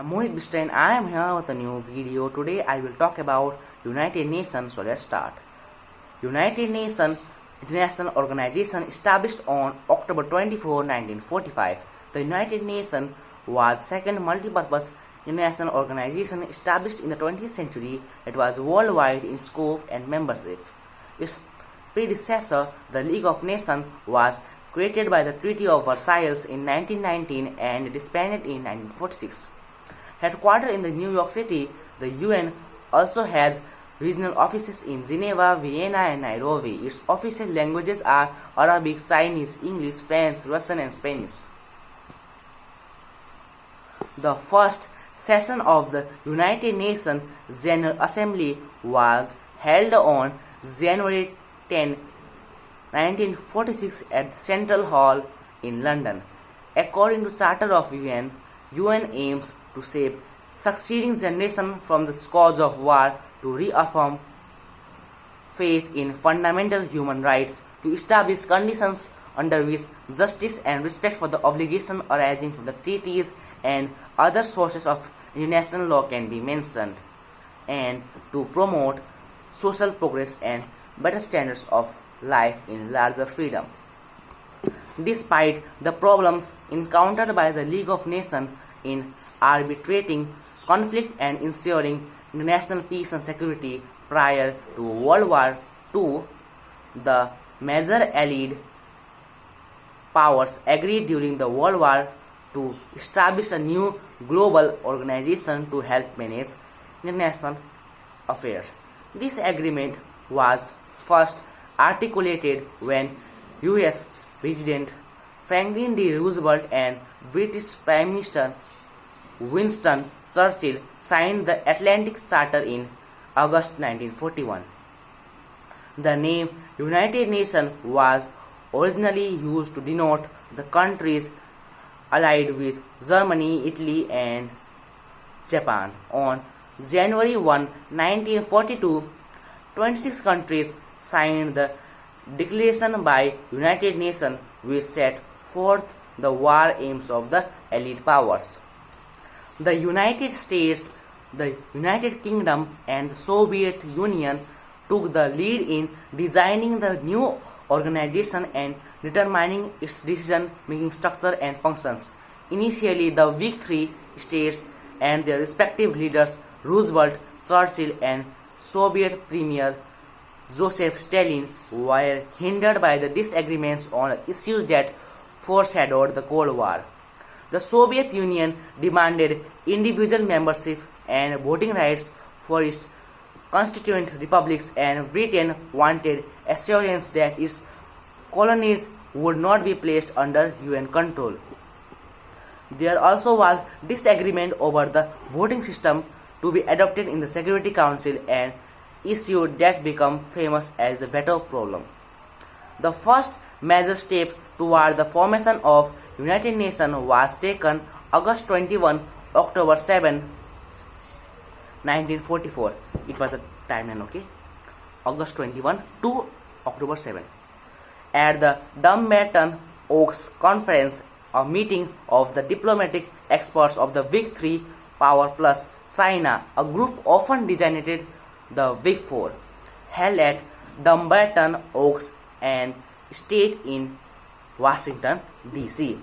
I'm Mohit Bista and I am here with a new video. Today I will talk about United Nations. So let's start. United Nations International Organization established on October 24, 1945. The United Nations was second multi-purpose international organization established in the 20th century. It was worldwide in scope and membership. Its predecessor, the League of Nations, was created by the Treaty of Versailles in 1919 and disbanded in 1946. Headquartered in the New York City, the UN also has regional offices in Geneva, Vienna, and Nairobi. Its official languages are Arabic, Chinese, English, French, Russian, and Spanish. The first session of the United Nations General Assembly was held on January 10, 1946 at the Central Hall in London. According to Charter of UN aims to save succeeding generations from the scourge of war, to reaffirm faith in fundamental human rights, to establish conditions under which justice and respect for the obligations arising from the treaties and other sources of international law can be mentioned, and to promote social progress and better standards of life in larger freedom. Despite the problems encountered by the League of Nations in arbitrating conflict and ensuring international peace and security prior to World War II, the major Allied powers agreed during the World War to establish a new global organization to help manage international affairs. This agreement was first articulated when US President Franklin D. Roosevelt and British Prime Minister Winston Churchill signed the Atlantic Charter in August 1941. The name United Nations was originally used to denote the countries allied with Germany, Italy, and Japan. On January 1, 1942, 26 countries signed the Declaration by United Nations, which set forth the war aims of the Allied powers. The United States, the United Kingdom, and the Soviet Union took the lead in designing the new organization and determining its decision-making structure and functions. Initially, the Big Three states and their respective leaders, Roosevelt, Churchill, and Soviet Premier Joseph Stalin, were hindered by the disagreements on issues that foreshadowed the Cold War. The Soviet Union demanded individual membership and voting rights for its constituent republics, and Britain wanted assurance that its colonies would not be placed under UN control. There also was disagreement over the voting system to be adopted in the Security Council, an issue that became famous as the veto problem. The first major step toward the formation of United Nations was taken August 21, October 7, 1944. It was the timeline, okay? August 21 to October 7. At the Dumbarton Oaks Conference, a meeting of the diplomatic experts of the Big Three power plus China, a group often designated the Big Four, held at Dumbarton Oaks and stayed in Washington, D.C.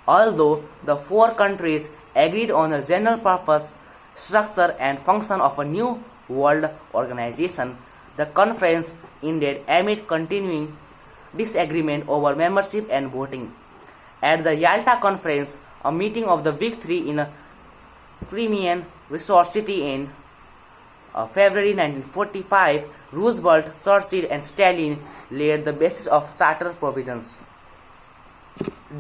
Although the four countries agreed on the general purpose, structure, and function of a new world organization, the conference ended amid continuing disagreement over membership and voting. At the Yalta Conference, a meeting of the Big Three in a Crimean resort city in February 1945, Roosevelt, Churchill, and Stalin laid the basis of charter provisions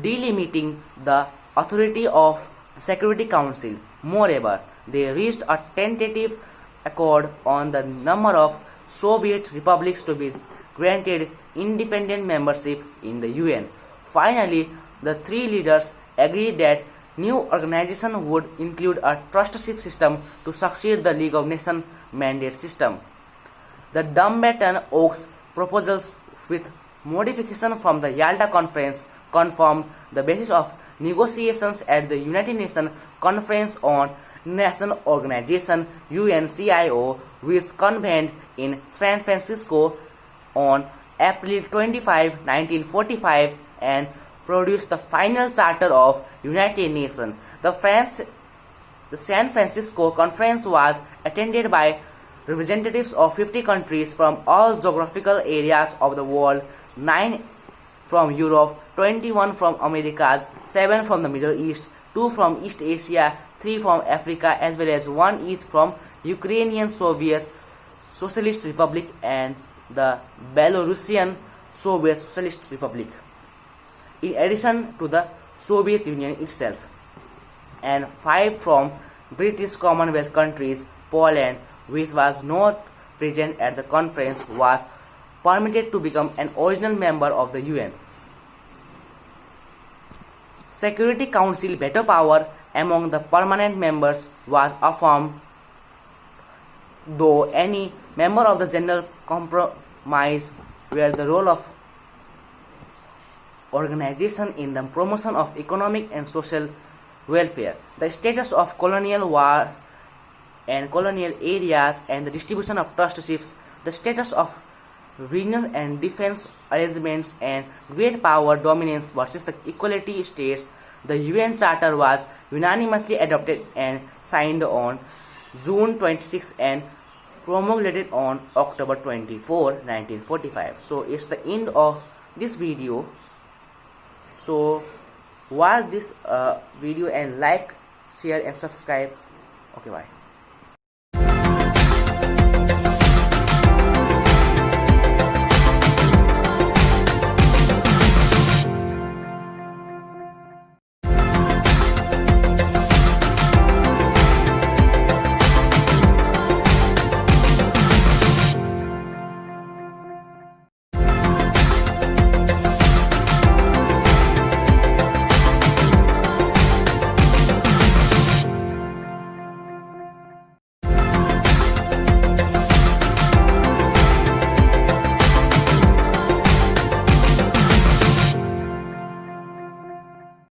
delimiting the authority of the Security Council. Moreover, they reached a tentative accord on the number of Soviet republics to be granted independent membership in the UN. Finally, the three leaders agreed that new organization would include a trustship system to succeed the League of Nations mandate system. The Dumbarton Oaks proposals, with modification from the Yalta Conference, confirmed the basis of negotiations at the United Nations Conference on National Organization UNCIO, which convened in San Francisco on April 25, 1945, and produced the final charter of United Nations. The San Francisco Conference was attended by representatives of 50 countries from all geographical areas of the world, 9 from Europe, 21 from Americas, 7 from the Middle East, 2 from East Asia, 3 from Africa, as well as 1 each from Ukrainian Soviet Socialist Republic and the Belarusian Soviet Socialist Republic, in addition to the Soviet Union itself, and 5 from British Commonwealth countries. Poland, which was not present at the conference, was permitted to become an original member of the UN. Security Council veto power among the permanent members was affirmed, though any member of the General Compromise where the role of organization in the promotion of economic and social welfare, the status of colonial war and colonial areas and the distribution of trusteeships, the status of regional and defense arrangements, and great power dominance versus the equality states. The UN Charter was unanimously adopted and signed on June 26 and promulgated on October 24, 1945. So it's the end of this video. So watch this video and like, share and subscribe. Okay, bye.